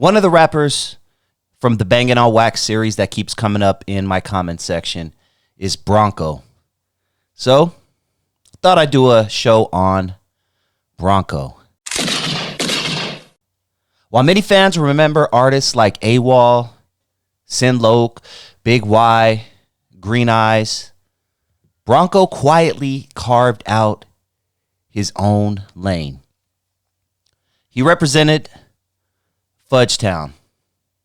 One of the rappers from the Bangin' on Wax series that keeps coming up in my comment section is BRONCOE. So, thought I'd do a show on BRONCOE. While many fans remember artists like AWOL, Sin Loke, Big Y, Green Eyes, BRONCOE quietly carved out his own lane. He represented FUDGE Town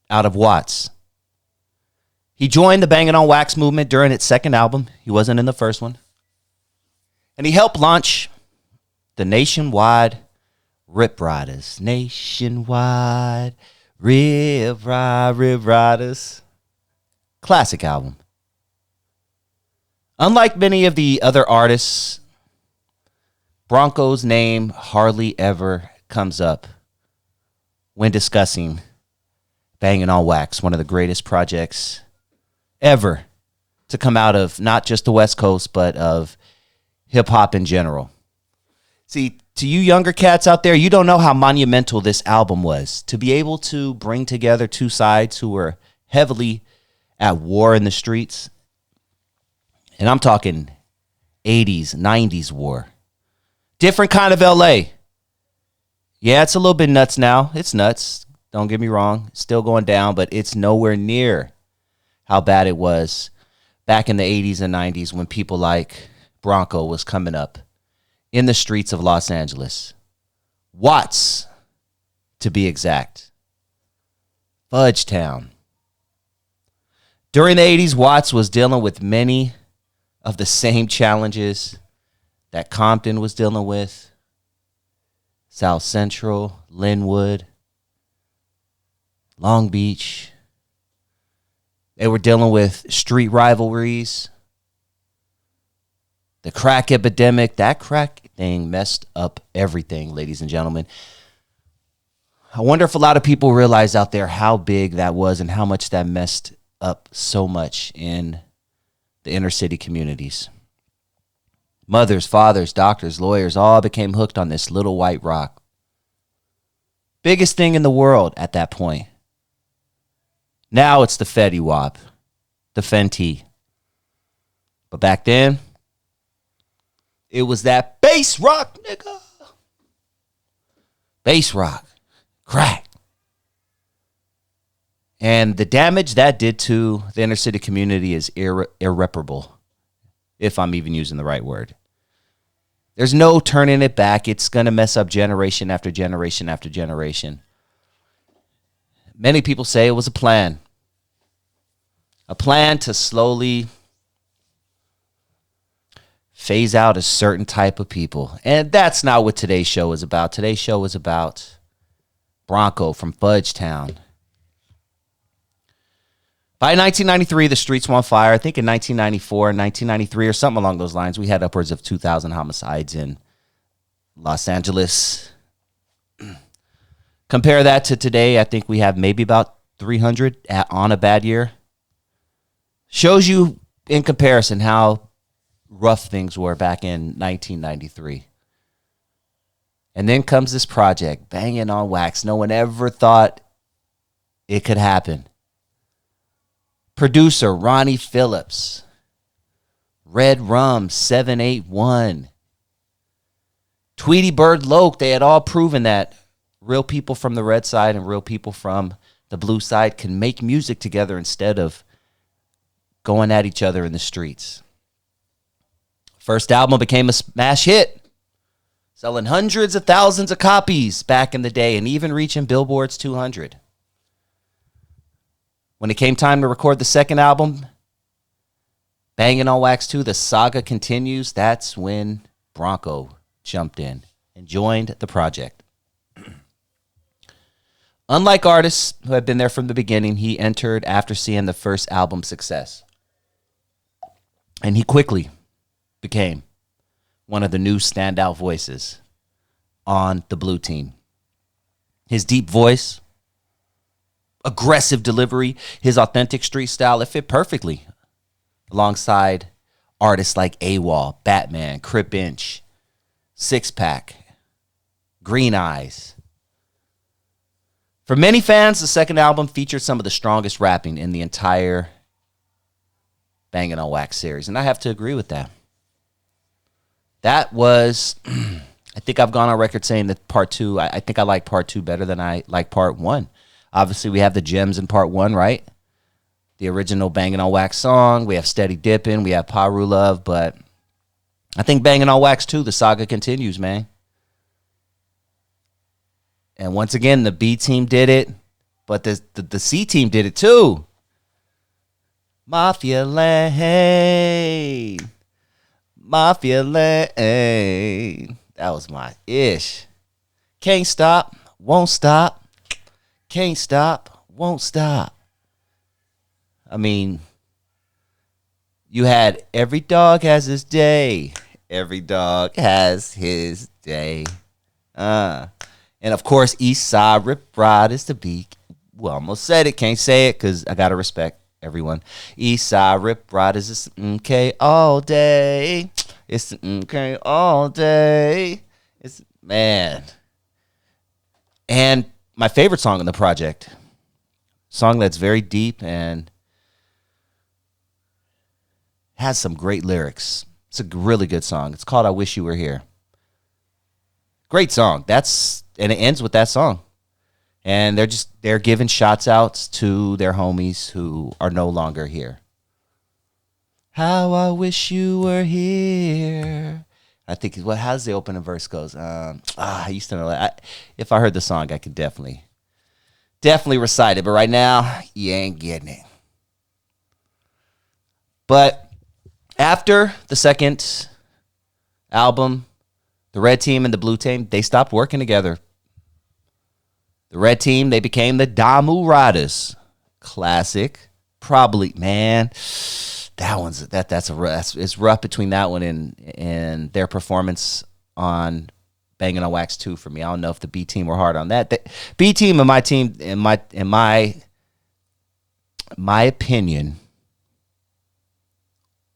out of Watts. He joined the Bangin' on Wax movement during its second album. He wasn't in the first one. And he helped launch the nationwide Rip Ridaz. Nationwide Rip Ridaz. Classic album. Unlike many of the other artists, BRONCOE's name hardly ever comes up when discussing Bangin' on Wax, one of the greatest projects ever to come out of not just the West Coast, but of hip-hop in general. See, to you younger cats out there, you don't know how monumental this album was. To be able to bring together two sides who were heavily at war in the streets, and I'm talking 80s, 90s war. Different kind of LA. Yeah, it's a little bit nuts now. It's nuts. Don't get me wrong. It's still going down, but it's nowhere near how bad it was back in the 80s and 90s when people like BRONCOE was coming up in the streets of Los Angeles. Watts, to be exact. FUDGE Town. During the 80s, Watts was dealing with many of the same challenges that Compton was dealing with, South Central, Linwood, Long Beach. They were dealing with street rivalries, the crack epidemic. That crack thing messed up everything, ladies and gentlemen. I wonder if a lot of people realize out there how big that was and how much that messed up so much in the inner city communities. Mothers, fathers, doctors, lawyers all became hooked on this little white rock. Biggest thing in the world at that point. Now it's the Fetty Wap, the Fenty. But back then, it was that bass rock, nigga. Bass rock. Crack. And the damage that did to the inner city community is irreparable, if I'm even using the right word. There's no turning it back. It's going to mess up generation after generation after generation. Many people say it was a plan. A plan to slowly phase out a certain type of people. And that's not what today's show is about. Today's show is about BRONCOE from FUDGE Town. By 1993, the streets were on fire. I think in 1994, 1993, or something along those lines, we had upwards of 2,000 homicides in Los Angeles. Compare that to today, I think we have maybe about 300 on a bad year. Shows you in comparison how rough things were back in 1993. And then comes this project, Bangin' on Wax. No one ever thought it could happen. Producer Ronnie Phillips. Red Rum 781. Tweety Bird Loke. They had all proven that real people from the red side and real people from the blue side can make music together instead of going at each other in the streets. First album became a smash hit, selling hundreds of thousands of copies back in the day and even reaching Billboard's 200. When it came time to record the second album, Bangin' on Wax 2, the saga continues. That's when BRONCOE jumped in and joined the project. Unlike artists who had been there from the beginning, he entered after seeing the first album's success. And he quickly became one of the new standout voices on the blue team. His deep voice, aggressive delivery, his authentic street style, it fit perfectly alongside artists like AWOL, Batman, Crip Inch, Six Pack, Green Eyes. For many fans, the second album featured some of the strongest rapping in the entire Bangin' on Wax series, and I have to agree with that. That was, I think I've gone on record saying that part 2, I think I like part 2 better than I like part 1. Obviously, we have the gems in part 1, right? The original Bangin' on Wax song. We have Steady Dippin'. We have Paru Love, but I think Bangin' on Wax 2, the saga continues, man. And once again, the B team did it, but the C team did it too. Mafia Lane. Mafia Lane. That was my ish. Can't stop, won't stop. Can't stop, won't stop. I mean, you had every dog has his day. Every dog has his day. And of course, East Side Rip Ride is the beat. Well, almost said it. Can't say it because I got to respect everyone. East Side Rip Ride is this MK all day. It's the MK all day. It's, man. And my favorite song in the project. Song that's very deep and has some great lyrics. It's a really good song. It's called I Wish You Were Here. Great song. And it ends with that song. And they're giving shots outs to their homies who are no longer here. How I wish you were here. I think how's the opening verse goes? I used to know that. If I heard the song, I could definitely recite it. But right now, you ain't getting it. But after the second album, the red team and the blue team, they stopped working together. The red team, they became the Damu Ridaz. Classic. Probably, man. It's rough between that one and their performance on Bangin' on Wax 2 for me. I don't know if the B team were hard on that. The B team and my team, in my opinion,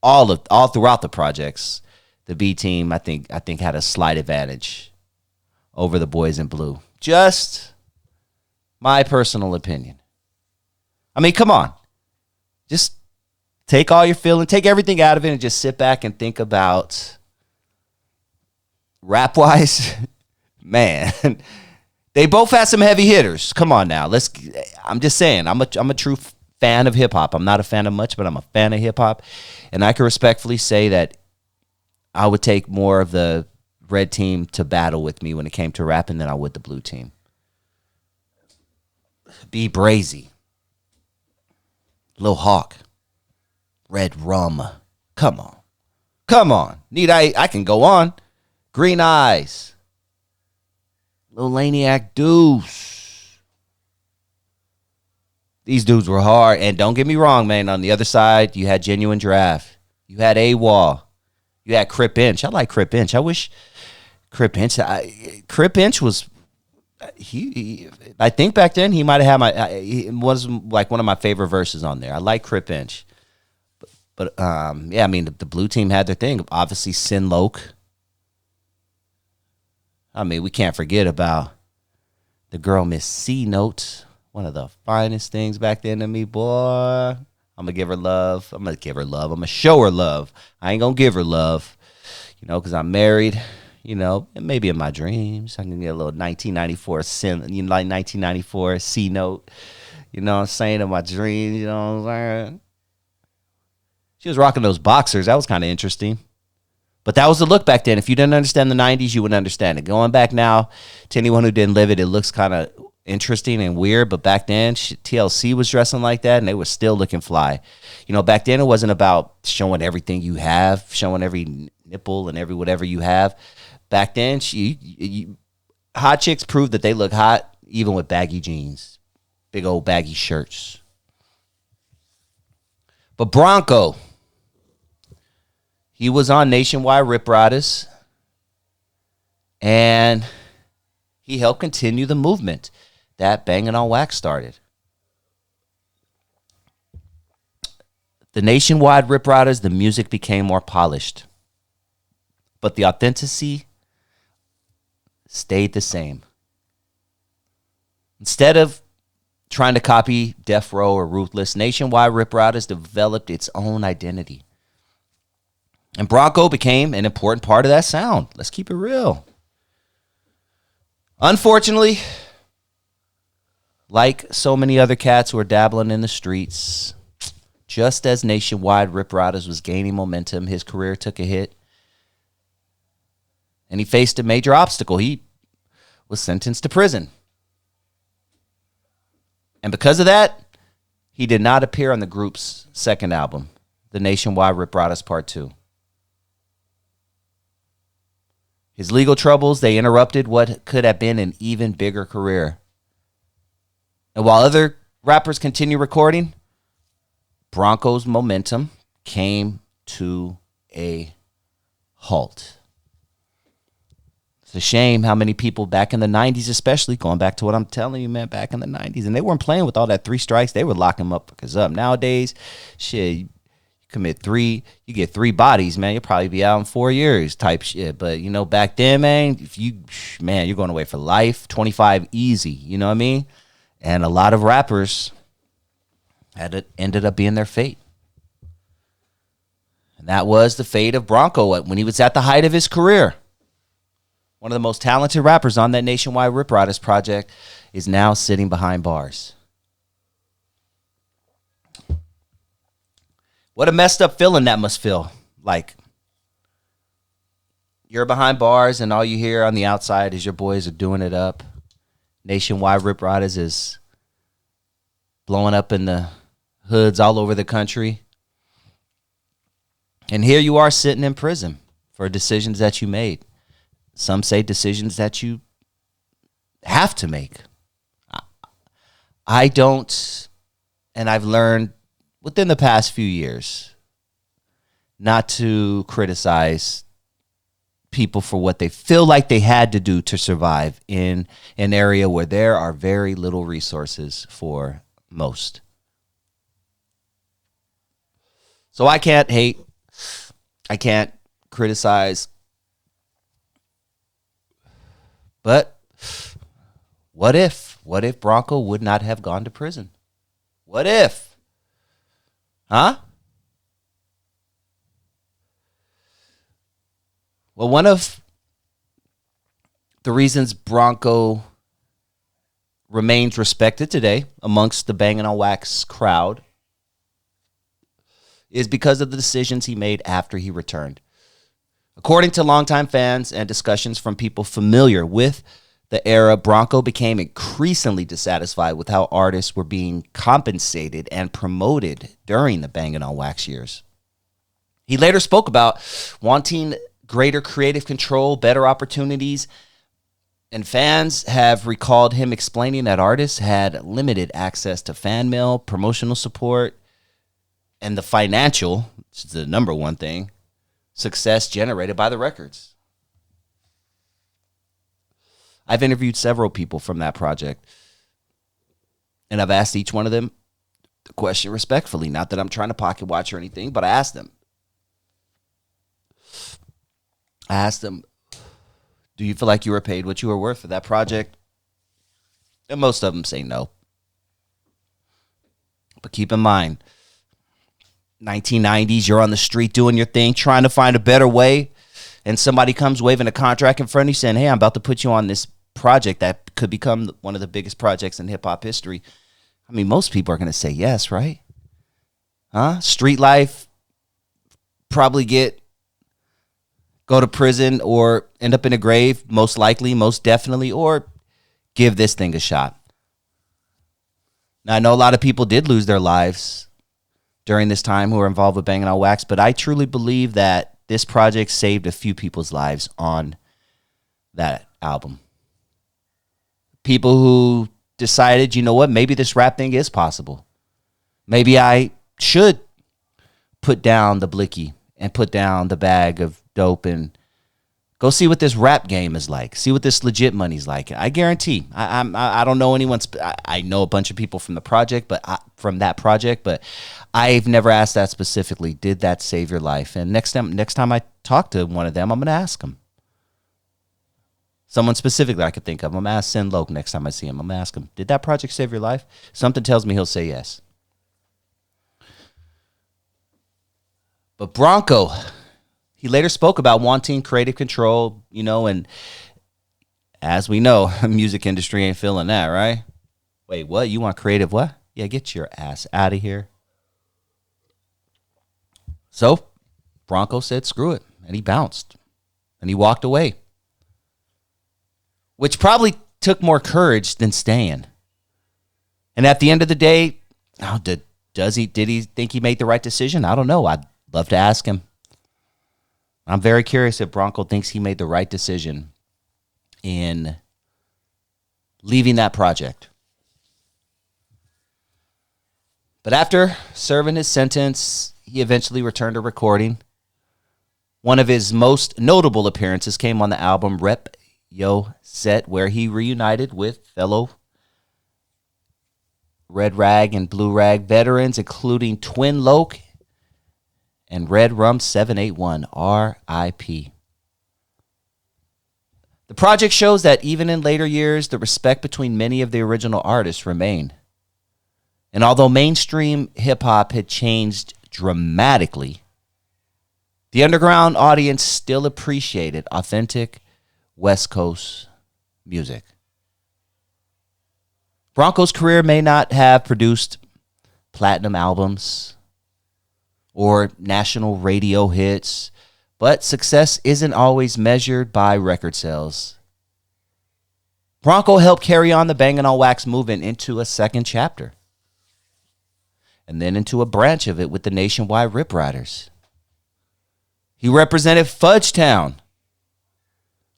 all throughout the projects, the B team I think had a slight advantage over the boys in blue. Just my personal opinion. I mean, come on. Just take all your feeling, take everything out of it, and just sit back and think about rap-wise. Man, they both had some heavy hitters. Come on now. I'm just saying, I'm a true fan of hip-hop. I'm not a fan of much, but I'm a fan of hip-hop. And I can respectfully say that I would take more of the red team to battle with me when it came to rapping than I would the blue team. B Brazy, Lil Hawk, Red Rum. Come on. I can go on. Green Eyes, Lil Laniac Deuce. These dudes were hard. And don't get me wrong, man. On the other side, you had Genuine Draft. You had AWOL. You had Crip Inch. I like Crip Inch. I wish Crip Inch. Crip Inch was. I think back then he might have had it was like one of my favorite verses on there. I like Crip Inch. But yeah, I mean, the blue team had their thing. Obviously, Sin Loke. I mean, we can't forget about the girl Miss C Note. One of the finest things back then to me, boy. I'm going to give her love. I'm going to show her love. I ain't going to give her love, because I'm married, and maybe in my dreams. I can get a little 1994 C Note, what I'm saying, in my dreams, what I'm saying. She was rocking those boxers. That was kind of interesting. But that was the look back then. If you didn't understand the 90s, you wouldn't understand it. Going back now, to anyone who didn't live it, it looks kind of interesting and weird. But back then, TLC was dressing like that, and they were still looking fly. Back then, it wasn't about showing everything you have, showing every nipple and every whatever you have. Back then, hot chicks proved that they look hot even with baggy jeans, big old baggy shirts. But BRONCOE, he was on Nationwide Rip Ridaz, and he helped continue the movement that Bangin' on Wax started. The Nationwide Rip Ridaz, the music became more polished, but the authenticity stayed the same. Instead of trying to copy Death Row or Ruthless, Nationwide Rip Ridaz developed its own identity. And Bronco became an important part of that sound. Let's keep it real. Unfortunately, like so many other cats who are dabbling in the streets, just as Nationwide Rip Ridaz was gaining momentum, his career took a hit. And he faced a major obstacle. He was sentenced to prison. And because of that, he did not appear on the group's second album, the Nationwide Rip Ridaz Part 2. His legal troubles, they interrupted what could have been an even bigger career. And while other rappers continue recording, Bronco's momentum came to a halt. It's a shame how many people back in the 90s, especially, going back to what I'm telling you, man, back in the 90s, and they weren't playing with all that 3 strikes. They would lock him up because up. Nowadays, shit, you commit 3, you get 3 bodies, man, you'll probably be out in 4 years type shit. But, you know, back then, man, you're going away for life, 25 easy, you know what I mean? And a lot of rappers ended up being their fate. And that was the fate of Bronco when he was at the height of his career. One of the most talented rappers on that Nationwide Rip Ridaz project is now sitting behind bars. What a messed up feeling that must feel like. You're behind bars and all you hear on the outside is your boys are doing it up. Nationwide Rip Ridaz is blowing up in the hoods all over the country. And here you are sitting in prison for decisions that you made. Some say decisions that you have to make. I don't, and I've learned within the past few years not to criticize people for what they feel like they had to do to survive in an area where there are very little resources for most. So I can't hate. I can't criticize. But what if? What if Bronco would not have gone to prison? What if? Huh? Well, one of the reasons Bronco remains respected today amongst the Bangin' on Wax crowd is because of the decisions he made after he returned. According to longtime fans and discussions from people familiar with the era, Bronco became increasingly dissatisfied with how artists were being compensated and promoted during the Bangin' on Wax years. He later spoke about wanting greater creative control, better opportunities, and fans have recalled him explaining that artists had limited access to fan mail, promotional support, and the financial, which is the number one thing, success generated by the records. I've interviewed several people from that project, and I've asked each one of them the question respectfully. Not that I'm trying to pocket watch or anything, but I asked them, do you feel like you were paid what you were worth for that project? And most of them say no. But keep in mind, 1990s, you're on the street doing your thing, trying to find a better way, and somebody comes waving a contract in front of you saying, hey, I'm about to put you on this project that could become one of the biggest projects in hip-hop history. I mean, most people are going to say yes, right? Huh? Street life, probably go to prison or end up in a grave, most likely, most definitely, or give this thing a shot. Now, I know a lot of people did lose their lives during this time who were involved with Bangin' on Wax, but I truly believe that this project saved a few people's lives on that album. People who decided, you know what, maybe this rap thing is possible. Maybe I should put down the blicky and put down the bag of dope and go see what this rap game is like. See what this legit money's like. I guarantee. I don't know anyone. I know a bunch of people from the project, but from that project, but I've never asked that specifically. Did that save your life? And next time I talk to one of them, I'm going to ask them. Someone specifically I could think of. I'm going to ask Sin Loke next time I see him. I'm going to ask him, did that project save your life? Something tells me he'll say yes. But Bronco, he later spoke about wanting creative control, and as we know, the music industry ain't feeling that, right? Wait, what? You want creative what? Yeah, get your ass out of here. So Bronco said, screw it. And he bounced. And he walked away. Which probably took more courage than staying. And at the end of the day, did he think he made the right decision? I don't know. I'd love to ask him. I'm very curious if Bronco thinks he made the right decision in leaving that project. But after serving his sentence, he eventually returned to recording. One of his most notable appearances came on the album Rep Yo Set, where he reunited with fellow Red Rag and Blue Rag veterans, including Twin Loke and Red Rum 781, R.I.P. The project shows that even in later years, the respect between many of the original artists remained. And although mainstream hip-hop had changed dramatically, the underground audience still appreciated authentic West Coast music. Bronco's career may not have produced platinum albums or national radio hits, but success isn't always measured by record sales. Bronco helped carry on the Bangin' on Wax movement into a second chapter, and then into a branch of it with the nationwide Rip Riders. He represented Fudge Town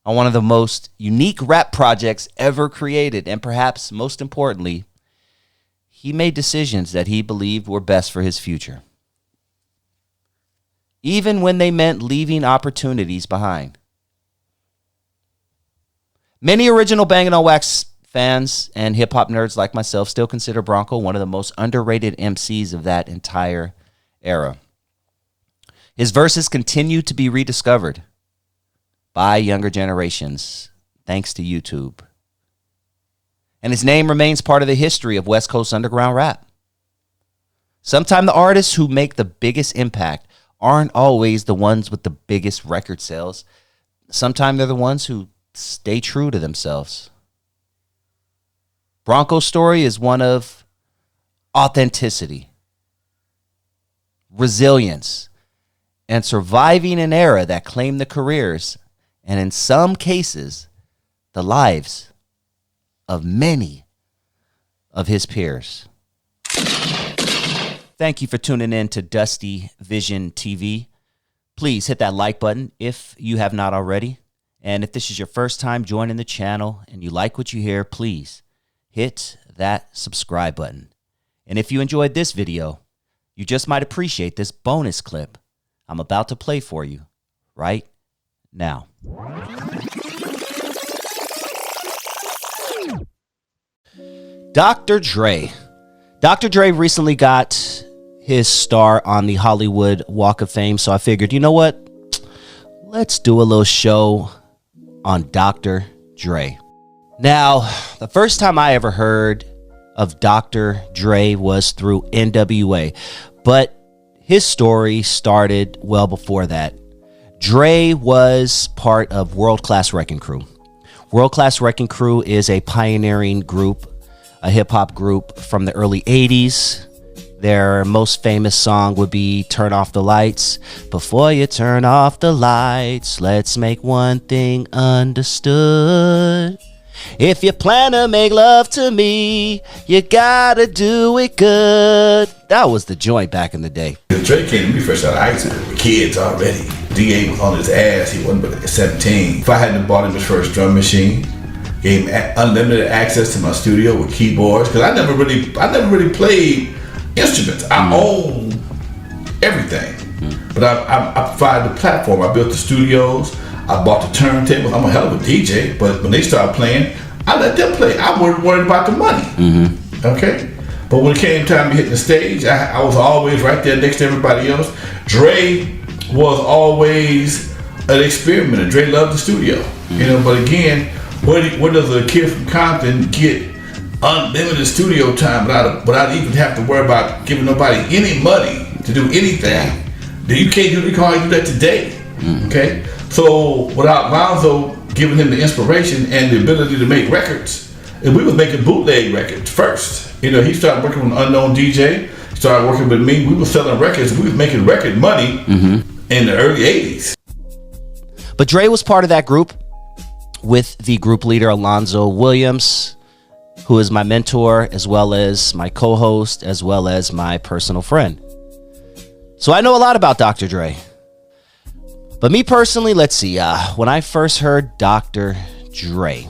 on one of the most unique rap projects ever created, and perhaps most importantly, he made decisions that he believed were best for his future, even when they meant leaving opportunities behind. Many original Bangin' on Wax fans and hip-hop nerds like myself still consider Bronco one of the most underrated MCs of that entire era. His verses continue to be rediscovered by younger generations, thanks to YouTube. And his name remains part of the history of West Coast underground rap. Sometimes the artists who make the biggest impact aren't always the ones with the biggest record sales. Sometimes they're the ones who stay true to themselves. Bronco's story is one of authenticity, resilience, and surviving an era that claimed the careers and, in some cases, the lives of many of his peers. Thank you for tuning in to Dusty Vision TV. Please hit that like button if you have not already. And if this is your first time joining the channel and you like what you hear, please hit that subscribe button. And if you enjoyed this video, you just might appreciate this bonus clip I'm about to play for you right now. Dr. Dre. Dr. Dre recently got his star on the Hollywood Walk of Fame, so I figured, you know what? Let's do a little show on Dr. Dre. Now, the first time I ever heard of Dr. Dre was through NWA, but his story started well before that. Dre was part of World Class Wrecking Crew. World Class Wrecking Crew is a pioneering group, a hip-hop group from the early 80s. Their most famous song would be Turn Off the Lights. Before you turn off the lights, let's make one thing understood. If you plan to make love to me, you gotta do it good. That was the joint back in the day. Dre came to me fresh out of high school with kids already. DA was on his ass. He wasn't but 17. If I hadn't bought him his first drum machine, gave him unlimited access to my studio with keyboards, because I never really played instruments. I own everything, but I provided the platform. I built the studios. I bought the turntables. I'm a hell of a DJ, but when they started playing, I let them play. I wasn't worried about the money. Okay? But when it came time to hit the stage, I was always right there next to everybody else. Dre was always an experimenter. Dre loved the studio. But again, Where does a kid from Compton get unlimited studio time without even have to worry about giving nobody any money to do anything? You can't do that today. Okay, so without Lonzo giving him the inspiration and the ability to make records, and we was making bootleg records first. He started working with an unknown DJ. Started working with me. We were selling records. We was making record money in the early '80s. But Dre was part of that group with the group leader Alonzo Williams, who is my mentor, as well as my co-host, as well as my personal friend. So I know a lot about Dr. Dre. But me personally, let's see. When I first heard Dr. Dre,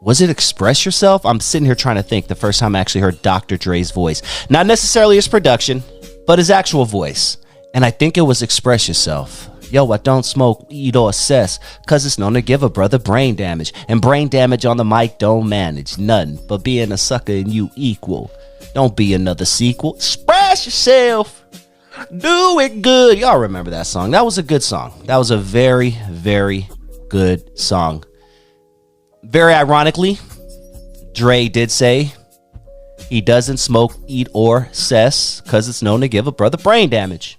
was it Express Yourself? I'm sitting here trying to think the first time I actually heard Dr. Dre's voice. Not necessarily his production, but his actual voice. And I think it was Express Yourself. Yo, I don't smoke weed or assess, cause it's known to give a brother brain damage. And brain damage on the mic don't manage nothing but being a sucker and you equal. Don't be another sequel. Express yourself. Do it good. Y'all remember that song. That was a good song. That was a very, very good song. Very ironically, Dre did say he doesn't smoke, eat, or cess because it's known to give a brother brain damage.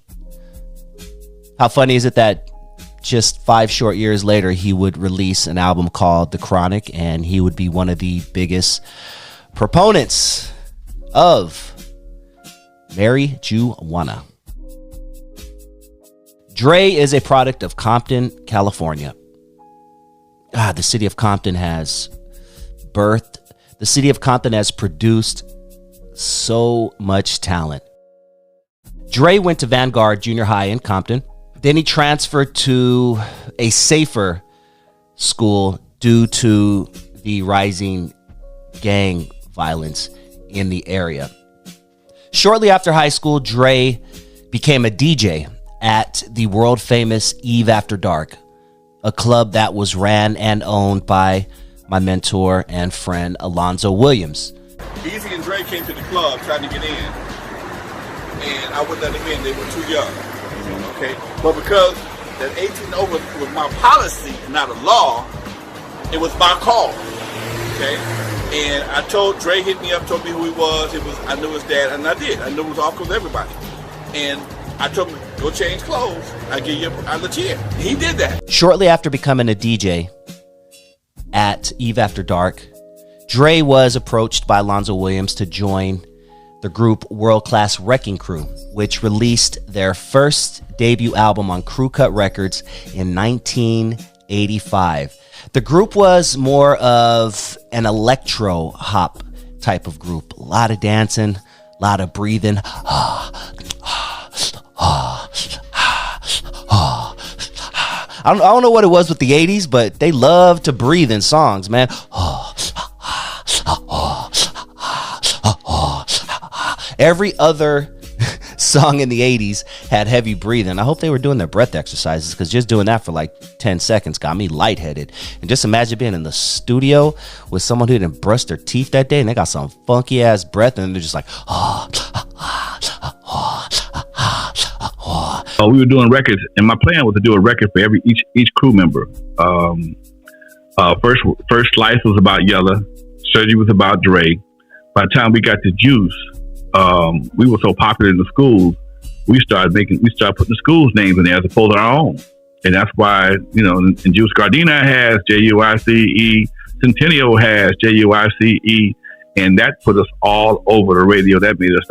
How funny is it that just 5 short years later, he would release an album called The Chronic, and he would be one of the biggest proponents of marijuana. Dre is a product of Compton, California. The city of Compton has produced so much talent. Dre went to Vanguard Junior High in Compton. Then he transferred to a safer school due to the rising gang violence in the area. Shortly after high school, Dre became a DJ at the world famous Eve After Dark, a club that was ran and owned by my mentor and friend Alonzo Williams. Easy and Dre came to the club trying to get in, and I wouldn't let them in. They were too young. Okay, but because that 18 over was my policy, not a law, it was my call. Okay, and I told Dre, hit me up, told me who he was. I knew his dad, and I did. I knew it was all because of everybody. And I told him, go change clothes. I'll let you in. He did that. Shortly after becoming a DJ at Eve After Dark, Dre was approached by Alonzo Williams to join the group World Class Wrecking Crew, which released their first debut album on Crew Cut Records in 1985. The group was more of an electro hop type of group. A lot of dancing, a lot of breathing. I don't know what it was with the 80s, but they loved to breathe in songs, man. Every other song in the 80s had heavy breathing. I hope they were doing their breath exercises, because just doing that for like 10 seconds got me lightheaded. And just imagine being in the studio with someone who didn't brush their teeth that day and they got some funky ass breath and they're just like, we were doing records, and my plan was to do a record for each crew member. First Slice was about Yella. Surgery was about Dre. By the time we got to Juice, we were so popular in the schools, we started putting the schools' names in there as opposed to our own. And that's why, in Juice Gardena has Juice, Centennial has Juice, and that put us all over the radio. That made us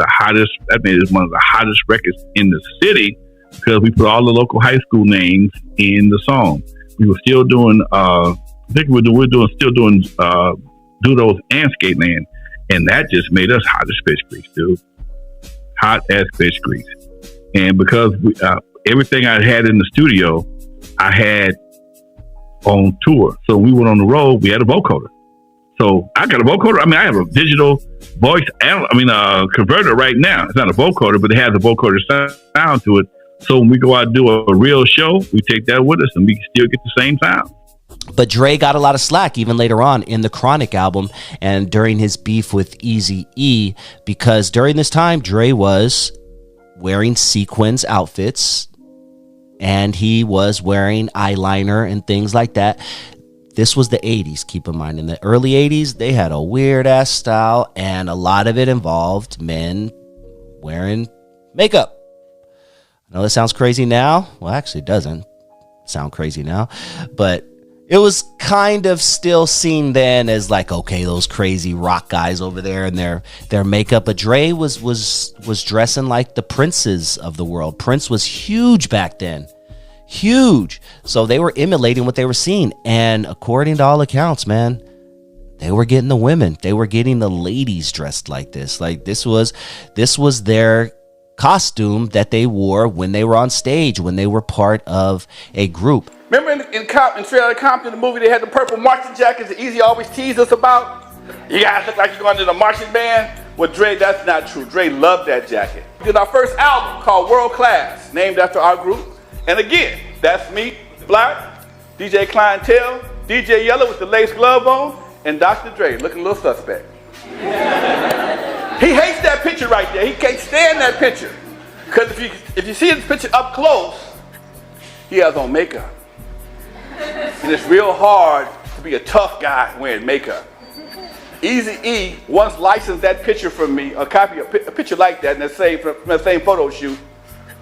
one of the hottest records in the city, because we put all the local high school names in the song. We were still doing, still doing Doodles and Skateland. And that just made us hot as fish grease, dude. Hot as fish grease. And because everything I had in the studio, I had on tour. So we went on the road, we had a vocoder. So I got a vocoder. I have a digital voice converter right now. It's not a vocoder, but it has a vocoder sound to it. So when we go out and do a real show, we take that with us and we can still get the same sound. But Dre got a lot of slack even later on in the Chronic album and during his beef with Eazy-E, because during this time, Dre was wearing sequins outfits and he was wearing eyeliner and things like that. This was the 80s, keep in mind. In the early 80s, they had a weird-ass style, and a lot of it involved men wearing makeup. I know that sounds crazy now. Well, actually, it doesn't sound crazy now. But it was kind of still seen then as like, okay, those crazy rock guys over there and their makeup. But Dre was dressing like the princes of the world. Prince was huge back then. Huge. So they were emulating what they were seeing. And according to all accounts, man, they were getting the women. They were getting the ladies dressed like this. Like this was their costume that they wore when they were on stage, when they were part of a group. Remember in Straight Outta Compton, the movie, they had the purple marching jackets that Easy always teased us about? You guys look like you're going to the marching band. Well, Dre, that's not true. Dre loved that jacket. We did our first album called World Class, named after our group. And again, that's me, Black, DJ Clientele, DJ Yellow with the lace glove on, and Dr. Dre looking a little suspect. He hates that picture right there. He can't stand that picture. Because if you see this picture up close, he has on makeup. And it's real hard to be a tough guy wearing makeup. Eazy-E once licensed that picture from me, a copy of a picture like that, in that same photo shoot,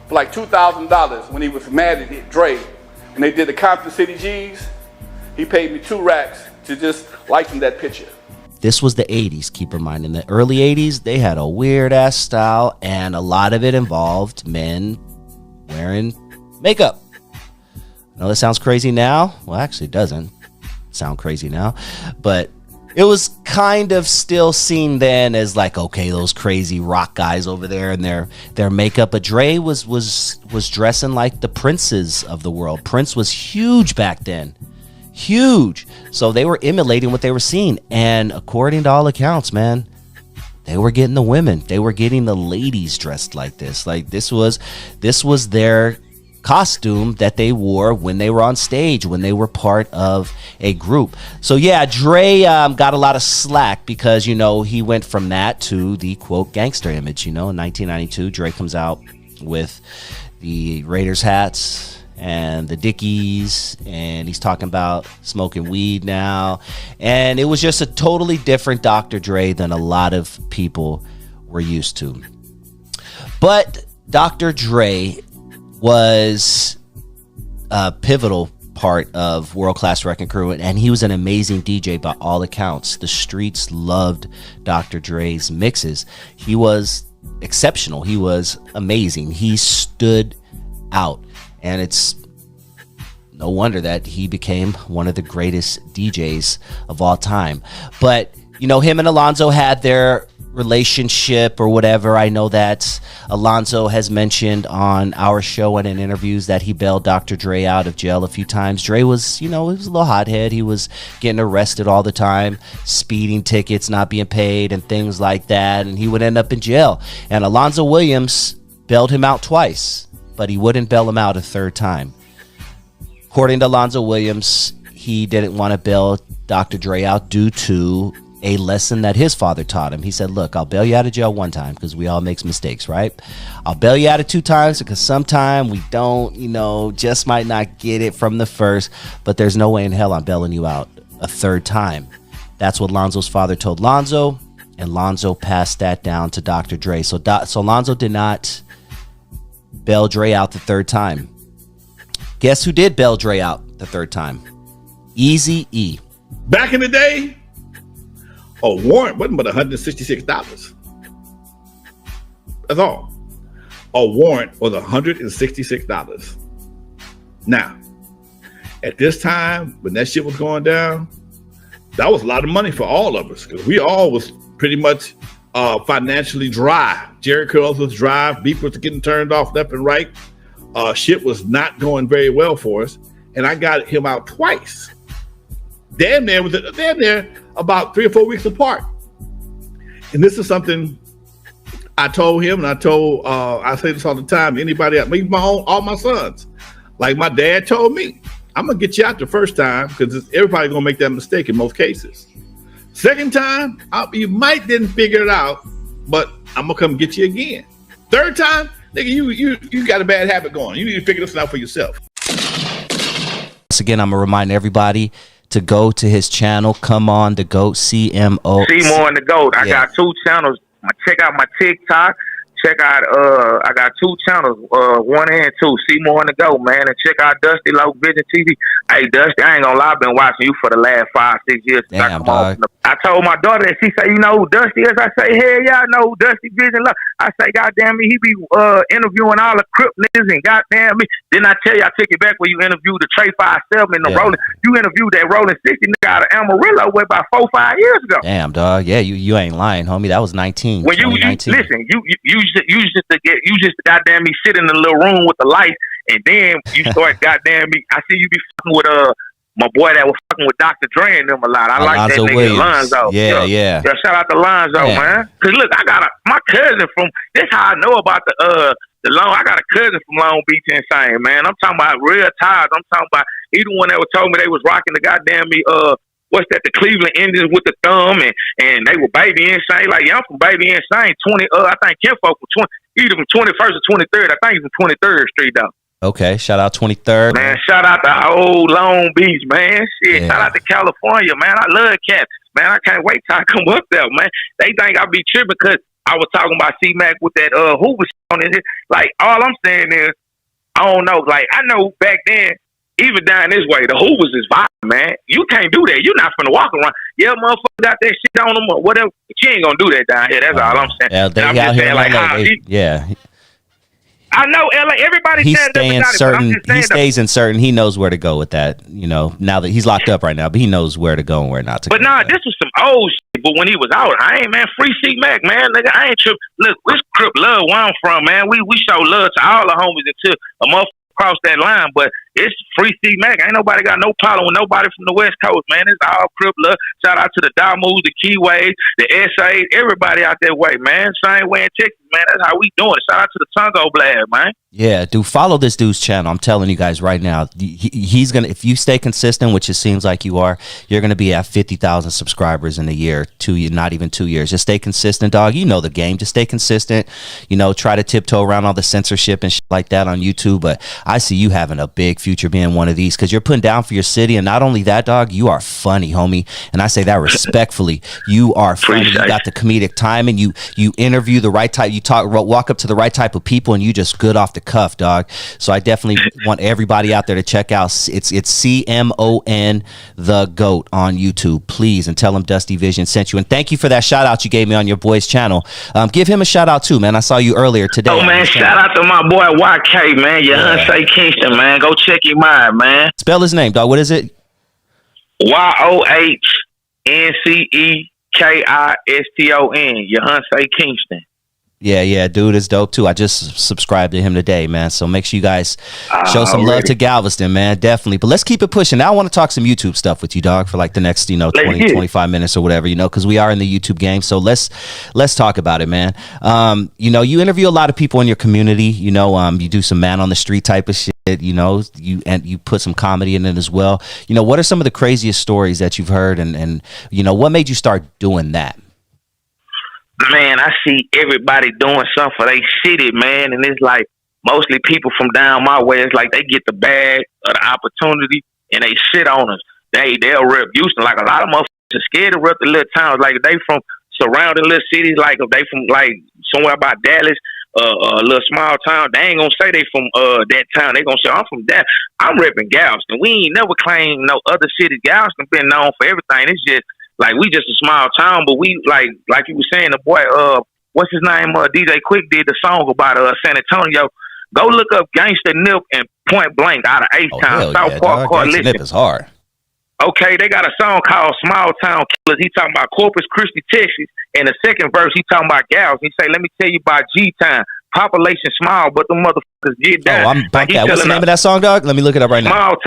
for like $2,000 when he was mad at Dre. When they did the Compton City G's, he paid me 2 racks to just license that picture. This was the 80s, keep in mind. In the early 80s, they had a weird-ass style, and a lot of it involved men wearing makeup. I know that sounds crazy now. Well, actually, it doesn't sound crazy now. But it was kind of still seen then as like, okay, those crazy rock guys over there and their makeup. But Dre was dressing like the princes of the world. Prince was huge back then. Huge. So they were emulating what they were seeing. And according to all accounts, man, they were getting the women. They were getting the ladies dressed like this. Like this was their costume that they wore when they were on stage, when they were part of a group. So yeah, Dre got a lot of slack because, you know, he went from that to the quote gangster image. You know, in 1992, Dre comes out with the Raiders hats and the Dickies, and he's talking about smoking weed now. And it was just a totally different Dr. Dre than a lot of people were used to. But Dr. Dre was a pivotal part of World Class Wrecking Crew, and he was an amazing DJ by all accounts. The streets loved Dr. Dre's mixes. He was exceptional. He was amazing. He stood out. And it's no wonder that he became one of the greatest DJs of all time. But, you know, him and Alonzo had their relationship or whatever. I know that Alonzo has mentioned on our show and in interviews that he bailed Dr. Dre out of jail a few times. Dre was, you know, he was a little hothead. He was getting arrested all the time, speeding tickets not being paid and things like that. And he would end up in jail. And Alonzo Williams bailed him out twice, but he wouldn't bail him out a third time. According to Alonzo Williams, he didn't want to bail Dr. Dre out due to a lesson that his father taught him. He said, look, I'll bail you out of jail one time because we all make mistakes, right? I'll bail you out of 2 times because sometime we don't, you know, just might not get it from the first, but there's no way in hell I'm bailing you out a third time. That's what Lonzo's father told Lonzo, and Lonzo passed that down to Dr. Dre. So Lonzo did not bail Dre out the third time. Guess who did bail Dre out the third time? Eazy-E. Back in the day, a warrant wasn't but $166. That's all. A warrant was $166. Now, at this time, when that shit was going down, that was a lot of money for all of us because we all was pretty much financially dry. Jerry Curls was dry. Beef was getting turned off left and right. Shit was not going very well for us. And I got him out twice. Damn near about 3 or 4 weeks apart. And this is something I told him, and I say this all the time to anybody else, even all my sons. Like my dad told me, I'm gonna get you out the first time because everybody's gonna make that mistake in most cases. Second time, you might didn't figure it out, but I'm gonna come get you again. Third time, nigga, you got a bad habit going. You need to figure this out for yourself. Once again, I'm gonna remind everybody to go to his channel. Come on, the GOAT, CMO. Seymour and the GOAT. I got 2 channels. Check out my TikTok. Check out I got 2 channels, 1 and 2, Seymour and the GOAT, man, and check out DustyVisionTV. Hey, Dusty, I ain't gonna lie, I've been watching you for the last 5-6 years. Damn, dog. I told my daughter that. She say, you know who Dusty is? I say, hell yeah, I know who Dusty Vision love. I say, goddamn me, he be interviewing all the Crip niggas, and goddamn me. Didn't I tell you I took it back when you interviewed the Trey 5-7 and the Rolling? You interviewed that Rolling 60 nigga out of Amarillo way about 4-5 years ago. Damn, dog. Yeah, you ain't lying, homie. That was 19. When you listen, you just goddamn me sit in the little room with the lights, and then you start goddamn me. I see you be fucking with my boy that was fucking with Dr. Dre and them a lot. I like that nigga Lonzo. Yeah. Shout out to Lonzo, man. Cause look, I got my cousin from. This how I know about the Long. I got a cousin from Long Beach Insane, man. I'm talking about real ties. I'm talking about he the one that told me they was rocking the goddamn me what's that, the Cleveland Indians with the thumb, and they were Baby Insane. Like, yeah, I'm from Baby Insane. I think Kinfolk from either from 21st or 23rd. I think he's from 23rd Street though. Okay, shout out 23rd. Man, shout out to old Long Beach, man. Shit, shout out to California, man. I love cats. Man, I can't wait till I come up there, man. They think I be tripping because I was talking about C-Mac with that Hoover on it. Like, all I'm saying is, I don't know. Like, I know back then, even down this way, the Hoovers is violent, man. You can't do that. You're not finna walk around. Yeah, motherfucker got that shit on them or whatever. But you ain't gonna do that down here. That's all I'm saying. Yeah, they I'm out just here saying, like, how I know LA. Everybody he's says staying certain. He stays in certain. He knows where to go with that. You know, now that he's locked up right now, but he knows where to go and where not to. But go. This was some old shit. But when he was out, I ain't, man, free C-Mac, man. Nigga, I ain't trip. Look, this Crip love where I'm from, man. We show love to all the homies until a motherfucker cross that line. But it's free C-Mac. Ain't nobody got no problem with nobody from the West Coast, man. It's all Crip love. Shout out to the Damus, the Keyways, the SA, everybody out that way, man. Same way in Texas, man. That's how we doing it. Shout out to the Tongo Blast, man. Yeah, dude, follow this dude's channel. I'm telling you guys right now, he's gonna, if you stay consistent, which it seems like you are, you're gonna be at 50,000 subscribers in a year, not even 2 years. Just stay consistent, dog. You know the game. Just stay consistent. You know, try to tiptoe around all the censorship and shit like that on YouTube. But I see you having a big future being one of these because you're putting down for your city, and not only that, dog, you are funny, homie. And I say that respectfully. You are funny. You got the comedic timing. You interview the right type. You walk up to the right type of people, and you just good off the cuff, dog. So I definitely want everybody out there to check out. It's CMON the GOAT on YouTube, please, and tell him Dusty Vision sent you. And thank you for that shout out you gave me on your boy's channel. Give him a shout out too, man. I saw you earlier today. Oh man, shout out to my boy YK, man. Say Kingston, man. Go check him out, man. Spell his name, dog. What is it? YOHNCEKISTON. Say Kingston. Yeah, dude is dope too. I just subscribed to him today, man. So make sure you guys show some love to Galveston, man. Definitely. But let's keep it pushing. Now I want to talk some YouTube stuff with you, dog, for like the next, 20, 25 minutes or whatever, because we are in the YouTube game. So let's talk about it, man. You interview a lot of people in your community. You do some man on the street type of shit. You put some comedy in it as well. What are some of the craziest stories that you've heard, and what made you start doing that? Man, I see everybody doing something for their city, man, and it's like mostly people from down my way. It's like they get the bag or the opportunity and they shit on us. They'll rep Houston. Like a lot of motherfuckers are scared to rep the little towns. Like if they from surrounding little cities, like if they from like somewhere about Dallas, a little small town, they ain't gonna say they from that town. They gonna say I'm from that. I'm repping Galveston. We ain't never claimed no other city. Galveston been known for everything. It's just like we just a small town, but we like you were saying, the boy, what's his name? DJ Quick did the song about San Antonio. Go look up Gangsta Nip and Point Blank out of H-Town. South Park. Gangsta Nip is hard. Okay, they got a song called Small Town Killers. He talking about Corpus Christi, Texas. And the second verse, he talking about gals. He say, let me tell you about G-Town. Population small, but the motherfuckers get down. Oh, I'm bumped out. What's the name of that song, dog? Let me look it up right now.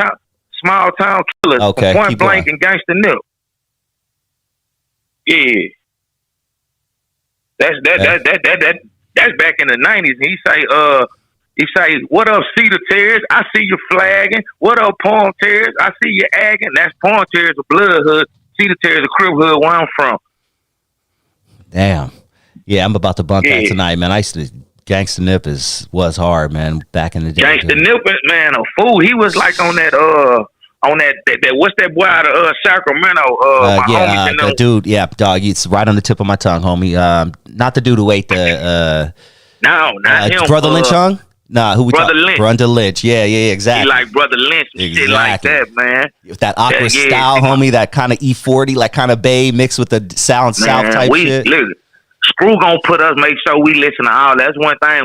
Small Town Killers. Okay, Point Blank and Gangsta Nip. Yeah, that's back in the 90s. He say, what up, Cedar Terrace? I see you flagging. What up, Palm Terrace? I see you agging. That's Palm Terrace, a blood hood. Cedar Terrace, a Crip hood, where I'm from. Damn. Yeah, I'm about to bump that tonight, man. Gangsta Nip was hard, man, back in the day. Gangsta Nip, man, a fool. He was like on that on that what's that boy out of Sacramento? My homies the dude, dog, it's right on the tip of my tongue, homie. Not the dude who ate the no, not him. Brother Lynch Young? Nah, who we Brother Lynch. Brother Lynch. Yeah, exactly. He like Brother Lynch and shit like that, man. With that awkward style, homie, that kind of E40, like kind of Bay mixed with the South type shit. Listen, Screw gonna put us, make sure we listen to all. That's one thing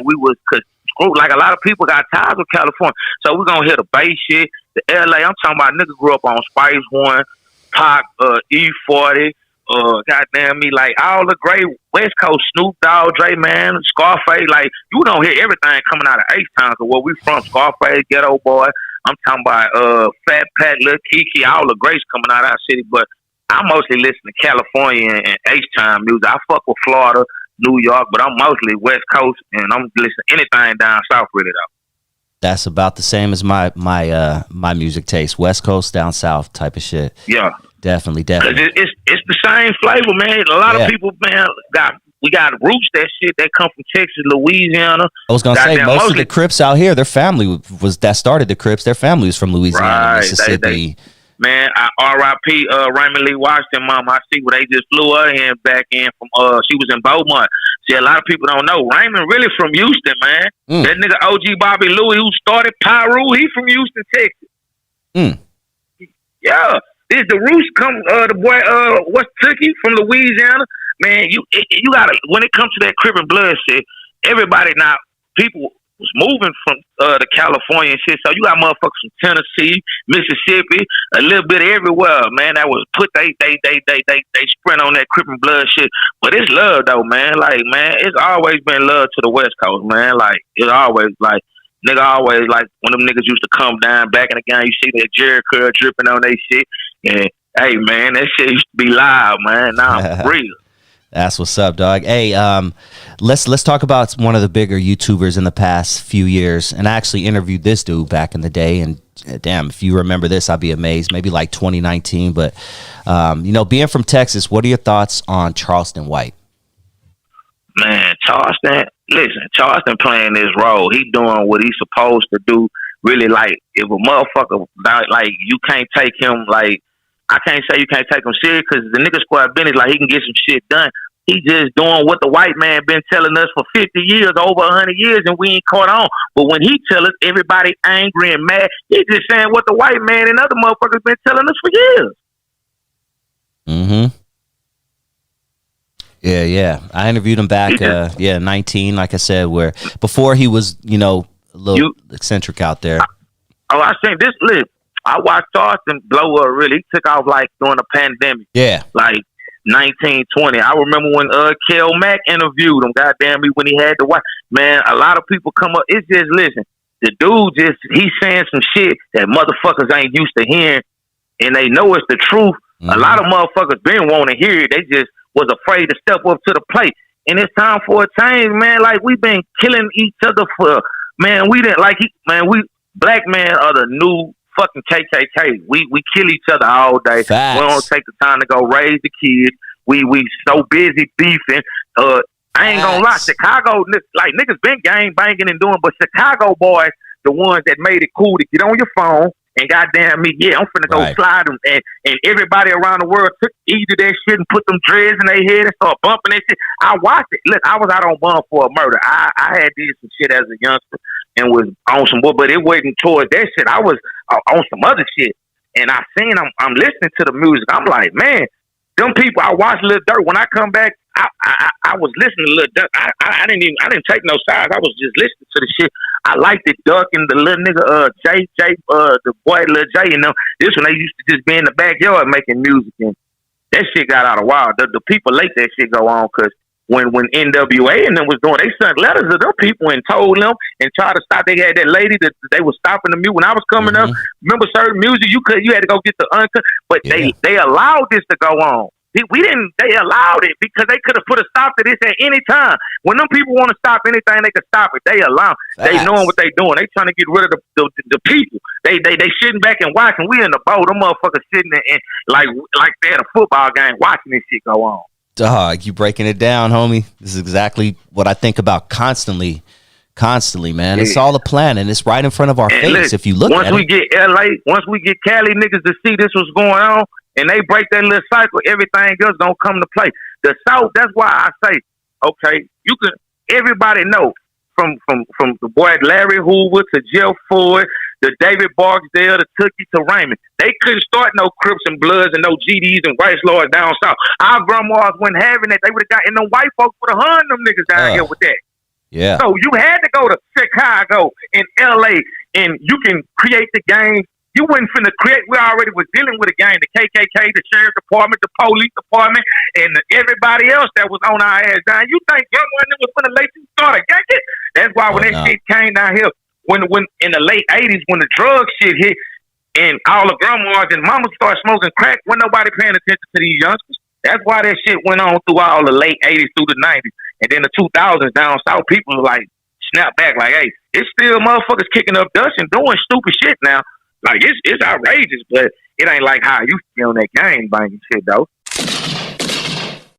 cause Screw, like a lot of people got ties with California. So we're gonna hear the Bay shit, the LA. I'm talking about nigga grew up on Spice One, Pac, E40, goddamn me, like all the great West Coast, Snoop Dogg, Dre, man, Scarface, like you don't hear everything coming out of H-Town, cause where we from, Scarface, Ghetto Boy, I'm talking about Fat Pat, Lil Kiki, all the greats coming out of our city, but I mostly listen to California and H-Town music. I fuck with Florida, New York, but I'm mostly West Coast, and I'm listening to anything down south really though. That's about the same as my music taste, West Coast, down south type of shit. Yeah. Definitely. Cause it's the same flavor, man. A lot of people, man, we got roots that shit that come from Texas, Louisiana. I was gonna say most of the Crips out here, their family started the Crips. Their family was from Louisiana, Mississippi. Man, R.I.P. Raymond Lee Washington, mom. I see where they just flew her in back in from. She was in Beaumont. See, a lot of people don't know Raymond really from Houston, man. That nigga OG Bobby Louie who started Pyru, he from Houston, Texas. Yeah. This the roots come the boy what's Tookie from Louisiana. Man, you gotta when it comes to that Crip and Blood shit, everybody now people was moving from the California and shit. So you got motherfuckers from Tennessee, Mississippi, a little bit everywhere, man. That was put they sprint on that Crip and Blood shit. But it's love though, man. Like, man, it's always been love to the West Coast, man. Like it's always like nigga always like when them niggas used to come down back in the game, you see that Jerry Curl dripping on they shit. And hey man, that shit used to be live, man. Now I'm real. That's what's up, dog. Hey, let's talk about one of the bigger YouTubers in the past few years. And I actually interviewed this dude back in the day. And damn, if you remember this, I'd be amazed. Maybe like 2019. But being from Texas, what are your thoughts on Charleston White? Man, Charleston playing this role. He doing what he's supposed to do. Really, like if a motherfucker like you can't take him like. I can't say you can't take him serious because the nigga squad business, like he can get some shit done. He just doing what the white man been telling us for 50 years, over 100 years, and we ain't caught on. But when he tell us everybody angry and mad, he just saying what the white man and other motherfuckers been telling us for years. Yeah. I interviewed him back, 19, like I said, where before he was, a little eccentric out there. I think this list. I watched Charleston blow up really. He took off like during the pandemic. Yeah. Like 1920. I remember when Kel Mack interviewed him, goddamn me, when he had the white man, a lot of people come up. It's just listen, the dude he's saying some shit that motherfuckers ain't used to hearing and they know it's the truth. A lot of motherfuckers been wanting to hear it. They just was afraid to step up to the plate. And it's time for a change, man. Like we've been killing each other for we didn't like we black men are the new fucking KKK. We kill each other all day. Facts. We don't take the time to go raise the kids. We so busy beefing. I ain't gonna lie, Chicago, like niggas been gang banging and doing, but Chicago boys, the ones that made it cool to get on your phone and goddamn me, I'm finna go slide them. And everybody around the world took either that shit and put them dreads in their head and start bumping that shit. I watched it. Look, I was out on bond for a murder. I had did some shit as a youngster and was on some, but it wasn't towards that shit. I was on some other shit. And I'm listening to the music. I'm like, man, them people, I watched Lil Durk. When I come back, I was listening to Lil Durk. I didn't take no sides. I was just listening to the shit. I liked it, Duck and the little nigga, Jay, the boy Lil Jay and them. This when they used to just be in the backyard making music, and that shit got out of wild. The people let that shit go on because when NWA and them was doing, they sent letters to them people and told them and tried to stop. They had that lady that they was stopping the music when I was coming up. Remember certain music you had to go get the uncut, but they allowed this to go on. We didn't. They allowed it because they could have put a stop to this at any time. When them people want to stop anything, they can stop it. They allow. They knowing what they doing. They trying to get rid of the people. They sitting back and watching. We in the boat. Them motherfuckers sitting there and like they had a football game watching this shit go on. Dog, you breaking it down, homie. This is exactly what I think about constantly Constantly, man. Yeah. It's all a plan, and it's right in front of our face. Look, If you look once at we it. get LA, once we get Cali niggas to see this was going on, and they break that little cycle, everything else gonna come to play. The South, that's why I say, okay, you can. Everybody know from the boy Larry Hoover to Jeff Ford, to David Barksdale, to Tookie to Raymond. They couldn't start no Crips and Bloods and no GDs and Vice Lords down south. Our grandmas wasn't having that. They would have gotten them white folks would have hung them niggas down here with that. Yeah. So you had to go to Chicago and LA and you can create the game. You wasn't finna create. We already was dealing with a game. The KKK, the sheriff department, the police department, and everybody else that was on our ass down. You think someone was finna let you start a gang? That's why when that shit came down here, when in the late 80s, when the drug shit hit, and all the grandmas and mamas started smoking crack, wasn't nobody paying attention to these youngsters. That's why that shit went on through all the late 80s through the 90s. And then the 2000s down south, people like snap back like, hey, it's still motherfuckers kicking up dust and doing stupid shit now. Like, it's outrageous, but it ain't like how you feel on that game banging shit, though.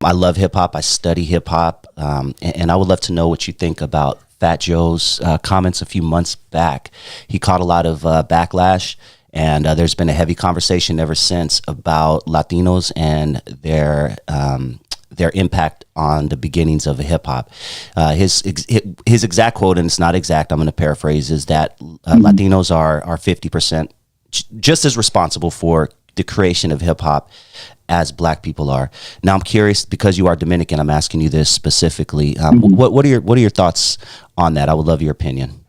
I love hip-hop. I study hip-hop. And I would love to know what you think about Fat Joe's comments a few months back. He caught a lot of backlash, and there's been a heavy conversation ever since about Latinos and their impact on the beginnings of hip hop. His exact quote, and it's not exact, I'm going to paraphrase, is that Latinos are 50% just as responsible for the creation of hip hop as Black people are. Now, I'm curious, because you are Dominican, I'm asking you this specifically. What are your thoughts on that? I would love your opinion.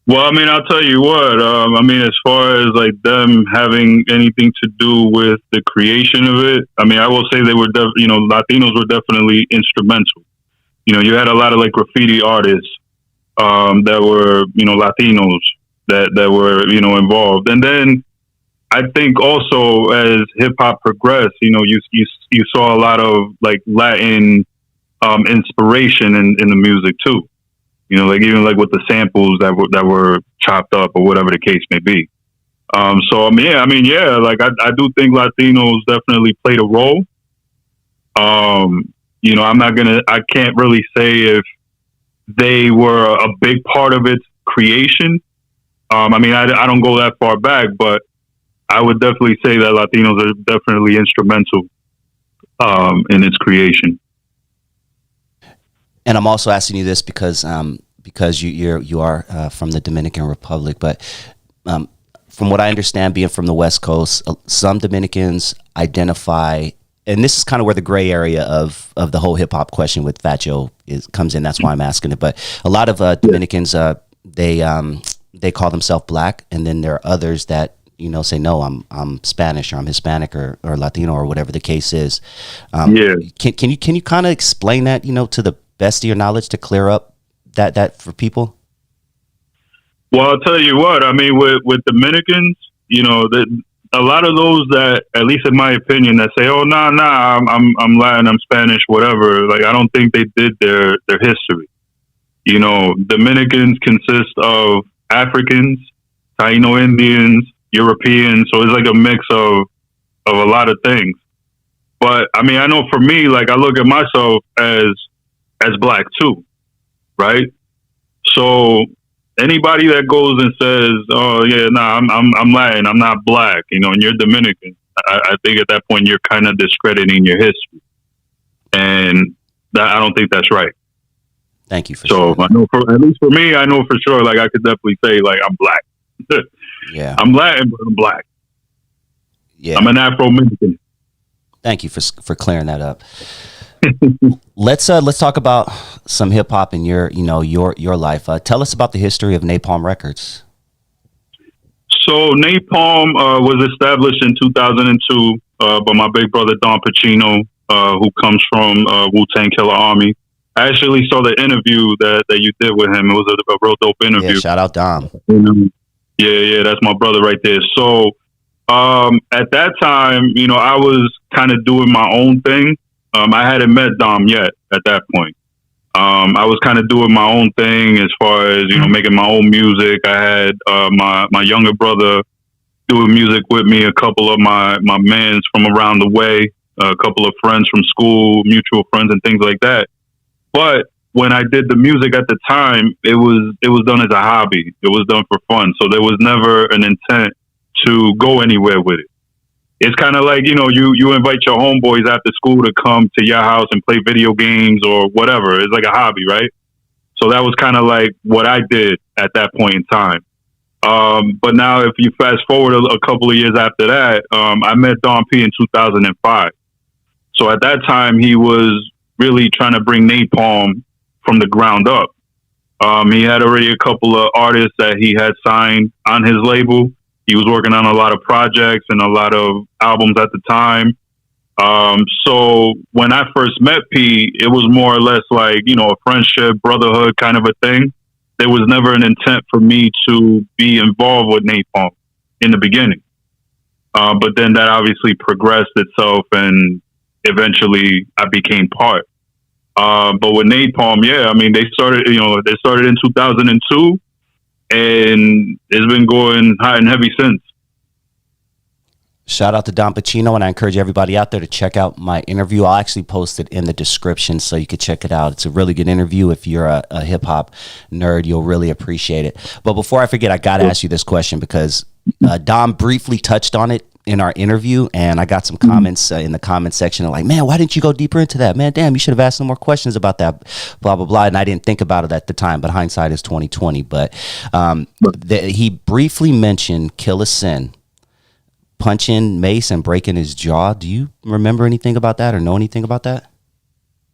Well, I mean, I'll tell you what. I mean, as far as like them having anything to do with the creation of it, I mean, I will say they were, Latinos were definitely instrumental. You know, you had a lot of like graffiti artists that were, Latinos that were, involved. And then I think also as hip hop progressed, you saw a lot of like Latin inspiration in the music too. Like even like with the samples that were chopped up or whatever the case may be. So like I do think Latinos definitely played a role. I can't really say if they were a big part of its creation. I don't go that far back, but I would definitely say that Latinos are definitely instrumental in its creation. And I'm also asking you this because you are from the Dominican Republic, but from what I understand, being from the West Coast, some Dominicans identify, and this is kind of where the gray area of the whole hip hop question with Fat Joe comes in. That's why I'm asking it. But a lot of Dominicans, they call themselves Black, and then there are others that say no, I'm Spanish, or I'm Hispanic, or Latino, or whatever the case is. Can you kind of explain that to the best of your knowledge to clear up that for people? Well, I'll tell you what, I mean, with Dominicans, a lot of those that, at least in my opinion, that say, oh, nah, I'm Latin, I'm Spanish, whatever. Like, I don't think they did their history. Dominicans consist of Africans, Taino Indians, Europeans. So it's like a mix of a lot of things. But I mean, I know for me, like I look at myself as Black too, right? So anybody that goes and says, "Oh yeah, nah, I'm Latin, I'm not Black," and you're Dominican, I think at that point you're kind of discrediting your history, and I don't think that's right. Thank you for so. I know at least for me, I know for sure. Like I could definitely say, like I'm Black. Yeah, I'm Latin, but I'm Black. Yeah, I'm an Afro-Dominican. Thank you for clearing that up. Let's talk about some hip hop in your life. Tell us about the history of Napalm Records. So Napalm was established in 2002 by my big brother Don Pacino, who comes from Wu-Tang Killer Army. I actually saw the interview that you did with him. It was a real dope interview. Yeah, shout out Dom. Yeah, that's my brother right there. So at that time, I was kind of doing my own thing. I hadn't met Dom yet at that point. I was kind of doing my own thing as far as, making my own music. I had my younger brother doing music with me, a couple of my mans from around the way, a couple of friends from school, mutual friends and things like that. But when I did the music at the time, it was done as a hobby. It was done for fun. So there was never an intent to go anywhere with it. It's kind of like, you know, you invite your homeboys after school to come to your house and play video games or whatever. It's like a hobby, right? So that was kind of like what I did at that point in time. But now if you fast forward a couple of years after that, I met Don P in 2005. So at that time, he was really trying to bring Napalm from the ground up. He had already a couple of artists that he had signed on his label. He was working on a lot of projects and a lot of albums at the time. So when I first met P, it was more or less like, you know, a friendship, brotherhood kind of a thing. There was never an intent for me to be involved with Napalm in the beginning. But then that obviously progressed itself and eventually I became part. But with Napalm, yeah, I mean, they started in 2002 and it's been going hot and heavy since. Shout out to Don Pacino, and I encourage everybody out there to check out my interview. I'll actually post it in the description so you can check it out. It's a really good interview. If you're a hip-hop nerd, you'll really appreciate it. But before I forget, I got to ask you this question because Dom briefly touched on it in our interview, and I got some comments in the comment section like, man, why didn't you go deeper into that? Man, damn, you should have asked some more questions about that, blah, blah, blah. And I didn't think about it at the time, but hindsight is 2020. But he briefly mentioned Killa Sin punching Mace and breaking his jaw. Do you remember anything about that or know anything about that?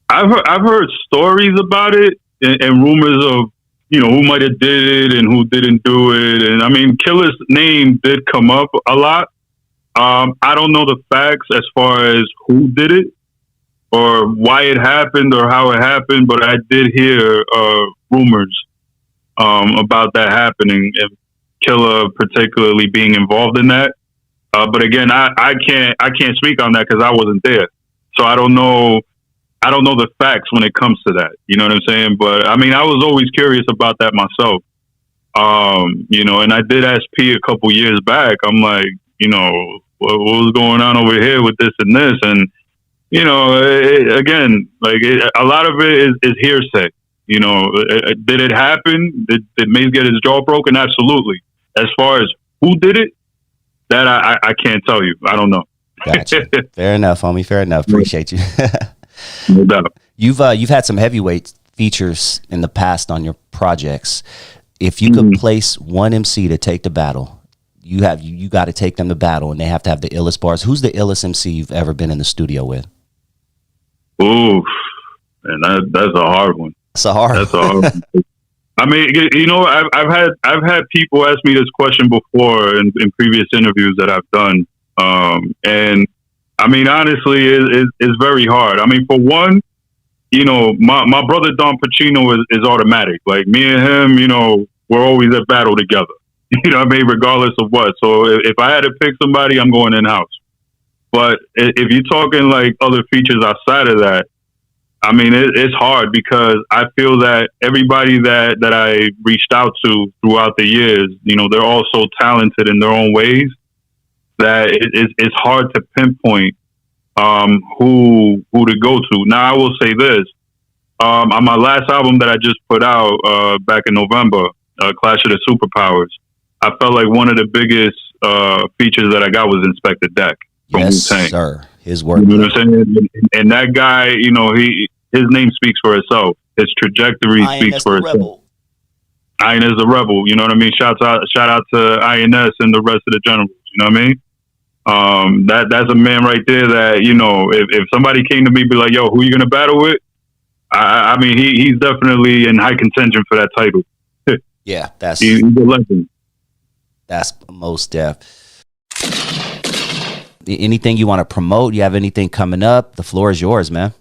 I've heard stories about it and rumors of, you know, who might have did it and who didn't do it. And I mean, Killa's name did come up a lot. I don't know the facts as far as who did it or why it happened or how it happened, but I did hear rumors about that happening and Killa particularly being involved in that. But again, I can't speak on that because I wasn't there, so I don't know the facts when it comes to that. You know what I'm saying? But I mean, I was always curious about that myself. You know, and I did ask P a couple years back. I'm like, you know, what was going on over here with this and this, and you know, a lot of it is hearsay. You know, did it happen? Did Mace get his jaw broken? Absolutely. As far as who did it, that I can't tell you. I don't know. Gotcha. Fair enough, homie. Fair enough. Appreciate you. No doubt. You've had some heavyweight features in the past on your projects. If you could place one MC to take the battle, you got to take them to battle, and they have to have the illest bars. Who's the illest MC you've ever been in the studio with? Ooh, and that's a hard one. That's a hard one. I mean, you know, I've had people ask me this question before in previous interviews that I've done, and I mean, honestly, it's very hard. I mean, for one, you know, my brother Don Pacino is automatic. Like me and him, you know, we're always at battle together. You know what I mean? Regardless of what. So if I had to pick somebody, I'm going in house. But if you're talking like other features outside of that, I mean, it's hard because I feel that everybody that I reached out to throughout the years, you know, they're all so talented in their own ways that it's hard to pinpoint who to go to. Now, I will say this. On my last album that I just put out back in November, Clash of the Superpowers, I felt like one of the biggest features that I got was Inspector Deck from Wu-Tang. Yes, sir. His work. You know what I'm saying? And that guy, you know, his name speaks for itself. His trajectory speaks for itself. Iron is the rebel. You know what I mean? Shout out to INS and the rest of the generals. You know what I mean? That's a man right there that, you know, if somebody came to me and be like, yo, who you gonna battle with? I mean, he's definitely in high contention for that title. Yeah, he's a legend. That's most def. Anything you want to promote? You have anything coming up? The floor is yours, man.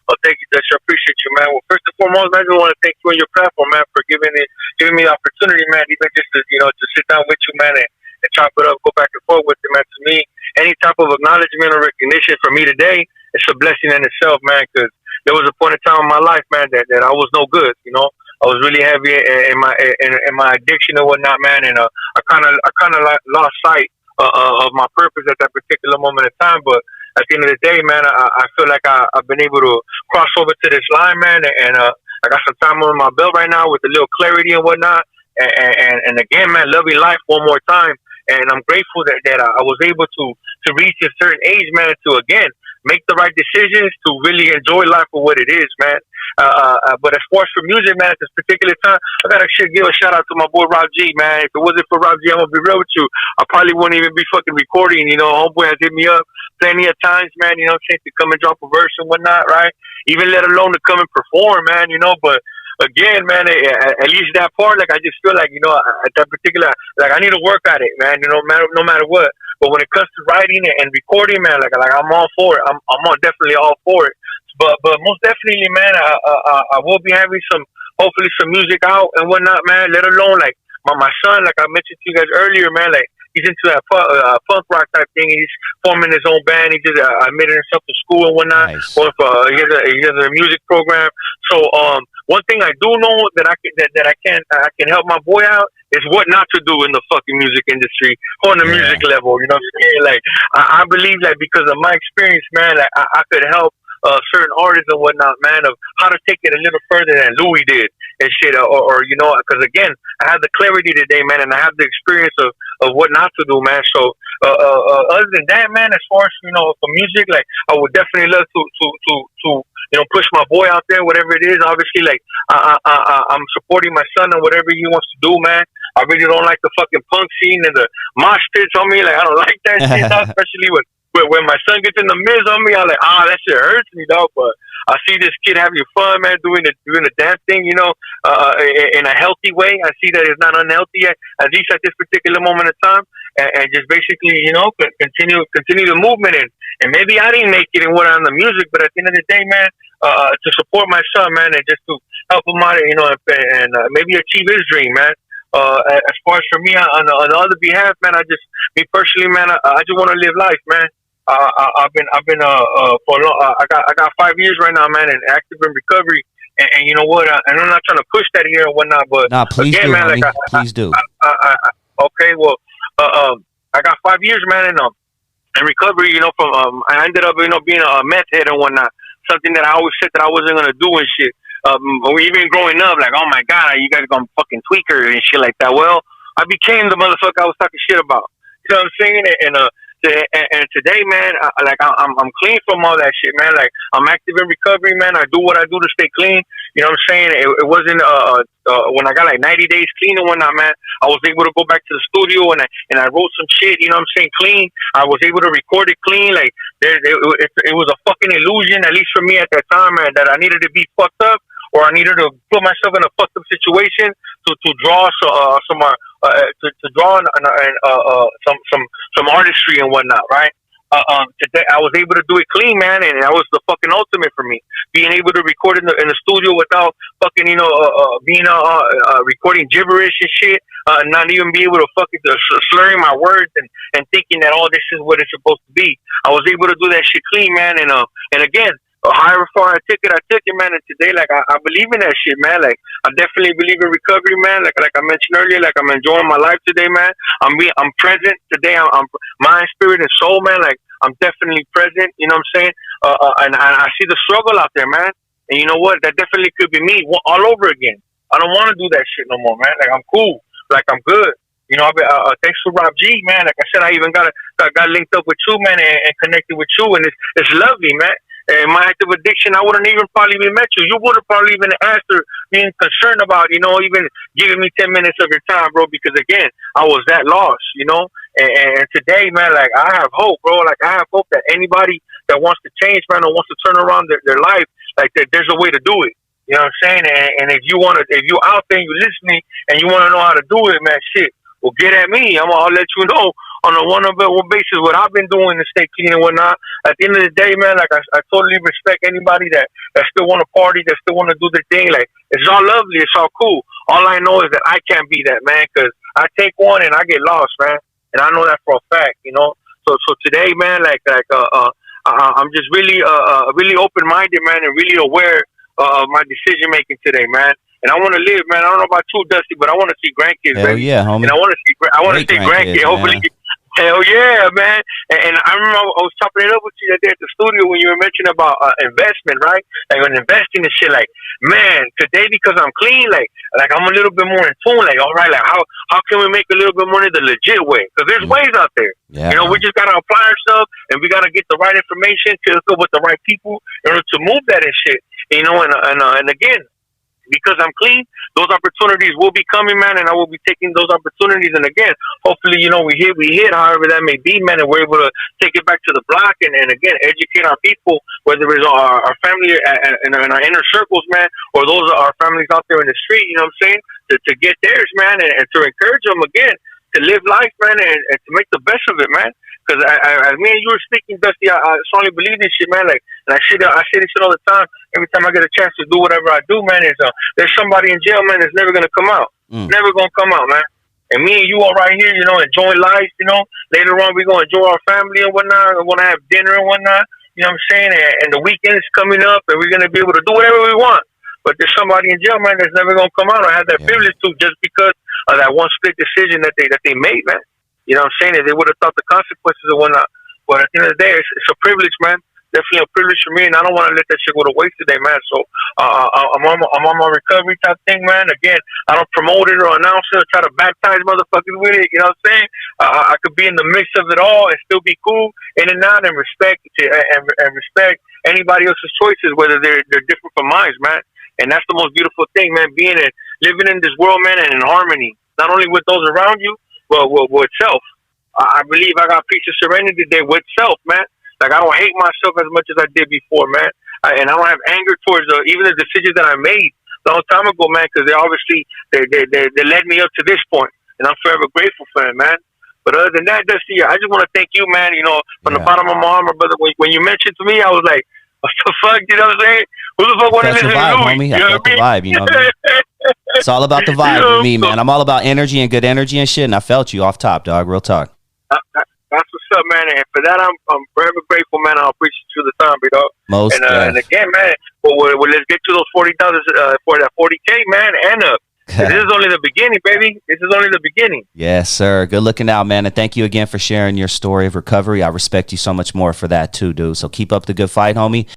Oh, thank you, Dutch. I appreciate you, man. Well, first and foremost, man, I just want to thank you and your platform, man, for giving me the opportunity, man, even just to, you know, to sit down with you, man, and chop it up, go back and forth with you, man. To me, any type of acknowledgement or recognition for me today, it's a blessing in itself, man, because there was a point in time in my life, man, that I was no good, you know. I was really heavy in my addiction and whatnot, man, and I kind of lost sight of my purpose at that particular moment in time. But at the end of the day, man, I feel like I've been able to cross over to this line, man, and I got some time on my belt right now with a little clarity and whatnot. And again, man, loving life one more time. And I'm grateful that I was able to reach a certain age, man, to again make the right decisions to really enjoy life for what it is, man. But as far as for music, man, at this particular time, I gotta give a shout out to my boy Rob G, man. If it wasn't for Rob G, I'm gonna be real with you, I probably wouldn't even be fucking recording. You know, homeboy has hit me up plenty of times, man. You know what I'm saying, to come and drop a verse and whatnot, right? Even let alone to come and perform, man. You know, but again, man, at least that part, like I just feel like, you know, at that particular, like I need to work at it, man. You know, no matter what. But when it comes to writing and recording, man, like I'm all for it. I'm definitely all for it. But most definitely, man, I will be having hopefully some music out and whatnot, man. Let alone like my son, like I mentioned to you guys earlier, man, like he's into that punk rock type thing. He's forming his own band. He just admitted himself to school and whatnot. Nice. He has a music program. So one thing I do know that I can help my boy out is what not to do in the fucking music industry on the music level. You know what I'm saying? Like I believe that because of my experience, man, like I could help certain artists and whatnot, man, of how to take it a little further than Louis did and shit, or you know, because again, I have the clarity today, man, and I have the experience of what not to do, man. So other than that, man, as far as, you know, for music, like I would definitely love to you know, push my boy out there, whatever it is. Obviously, like I'm supporting my son and whatever he wants to do, man. I really don't like the fucking punk scene and the mosh pits on me. Like I don't like that shit, especially when my son gets in the midst on me. I'm like, that shit hurts me, dog. But I see this kid having fun, man, doing the dance thing, you know, in a healthy way. I see that it's not unhealthy at least at this particular moment in time, and just basically, you know, continue the movement. And maybe I didn't make it in on the music, but at the end of the day, man, to support my son, man, and just to help him out, you know, and maybe achieve his dream, man. As far as for me, on the other behalf, man, me personally, man, I just want to live life, man. I've been for a long, I got 5 years right now, man, and active in recovery. And you know what? And I'm not trying to push that here or whatnot, but please again, do, man, homie. like Please do. Okay, well, I got 5 years, man, in recovery. You know, from I ended up, you know, being a meth head and whatnot. Something that I always said that I wasn't gonna do and shit. Even growing up, like, oh my god, you guys gonna fucking tweaker and shit like that. Well, I became the motherfucker I was talking shit about. You know what I'm saying? And today, man, I'm clean from all that shit, man. Like I'm active in recovery, man. I do what I do to stay clean. You know what I'm saying? It wasn't when I got like 90 days clean and whatnot, man. I was able to go back to the studio and I wrote some shit. You know what I'm saying? Clean. I was able to record it clean. Like it was a fucking illusion, at least for me at that time, man, that I needed to be fucked up or I needed to put myself in a fucked up situation to draw to draw some artistry and whatnot, right? Today I was able to do it clean, man, and that was the fucking ultimate for me. Being able to record in the studio without fucking, you know, being recording gibberish and shit, not even be able to fucking slurring my words and thinking that this is what it's supposed to be. I was able to do that shit clean, man, and again, however far I took it, man. And today, like I believe in that shit, man. Like I definitely believe in recovery, man. Like I mentioned earlier, like I'm enjoying my life today, man. I'm present today. I'm mind, spirit, and soul, man. Like I'm definitely present. You know what I'm saying? And I see the struggle out there, man. And you know what? That definitely could be me all over again. I don't want to do that shit no more, man. Like I'm cool. Like I'm good. You know, thanks to Rob G, man. Like I said, I even got linked up with you, man, and connected with you, and it's lovely, man. And my active addiction, I wouldn't even probably even met you. You would have probably even asked or being concerned about, you know, even giving me 10 minutes of your time, bro. Because again, I was that lost, you know. And today, man, like I have hope, bro. Like I have hope that anybody that wants to change, man, or wants to turn around their life, like there's a way to do it. You know what I'm saying? And if you're out there and you're listening and you want to know how to do it, man, shit, well, get at me. I'll let you know on a one-on-one basis what I've been doing to stay clean and whatnot. At the end of the day, man, like I totally respect anybody that still want to party, that still want to do their thing. Like it's all lovely, it's all cool. All I know is that I can't be that, man, because I take one and I get lost, man, and I know that for a fact, you know. So today, man, I'm just really open-minded, man, and really aware of my decision making today, man. And I want to live, man. I don't know about you, Dusty, but I want to see grandkids, Hell baby. yeah, homie. And I want to see grandkids. Hopefully, Hell yeah, man. And I remember I was chopping it up with you that day at the studio when you were mentioning about investment, right? Like when investing and shit, like, man, today because I'm clean, like I'm a little bit more in tune, like, all right, like how can we make a little bit more money the legit way? Because there's ways out there. Yeah. You know, we just got to apply ourselves and we got to get the right information to go with the right people in order to move that and shit. You know, and again, because I'm clean, those opportunities will be coming, man, and I will be taking those opportunities. And again, hopefully, you know, we hit, however that may be, man, and we're able to take it back to the block and again, educate our people, whether it's our family and our inner circles, man, or those are our families out there in the street, you know what I'm saying, to get theirs, man, and to encourage them, again, to live life, man, and to make the best of it, man. Because as me and you were speaking, Dusty, I strongly believe this shit, man. Like, and I say this shit all the time. Every time I get a chance to do whatever I do, man, there's somebody in jail, man, that's never gonna come out. Never gonna come out, man. And me and you are right here, you know, enjoying life, you know. Later on, we're gonna enjoy our family and whatnot. We're gonna have dinner and whatnot. You know what I'm saying? And the weekend is coming up, and we're gonna be able to do whatever we want. But there's somebody in jail, man, that's never gonna come out or have that privilege to, just because of that one split decision that they made, man. You know what I'm saying? If they would have thought the consequences and whatnot. But at the end of the day, it's a privilege, man. Definitely a privilege for me, and I don't want to let that shit go to waste today, man. So I'm on my recovery type thing, man. Again, I don't promote it or announce it or try to baptize motherfuckers with it. You know what I'm saying? I could be in the mix of it all and still be cool in and out and respect respect anybody else's choices, whether they're different from mine, man. And that's the most beautiful thing, man. Living in this world, man, and in harmony, not only with those around you, but with self. I believe I got peace of serenity today with self, man. Like, I don't hate myself as much as I did before, man. And I don't have anger towards even the decisions that I made a long time ago, man, because they led me up to this point, and I'm forever grateful for it, man. But other than that, Dusty, I just want to thank you, man. You know, from the bottom of my heart, my brother. When you mentioned to me, I was like, what the fuck? You know what I'm saying? Who the fuck want to listen to Louis? Homie. I felt the vibe, you know what I mean? It's all about the vibe with me, man. I'm all about energy and good energy and shit, and I felt you off top, dog. Real talk. That's what's up, man. And for that, I'm forever grateful, man. I'll appreciate you the time, big dog. And again, man, well, let's get to those 40,000 for that 40K, man, and up. This is only the beginning, baby. This is only the beginning. Yes, sir. Good looking out, man. And thank you again for sharing your story of recovery. I respect you so much more for that too, dude. So keep up the good fight, homie.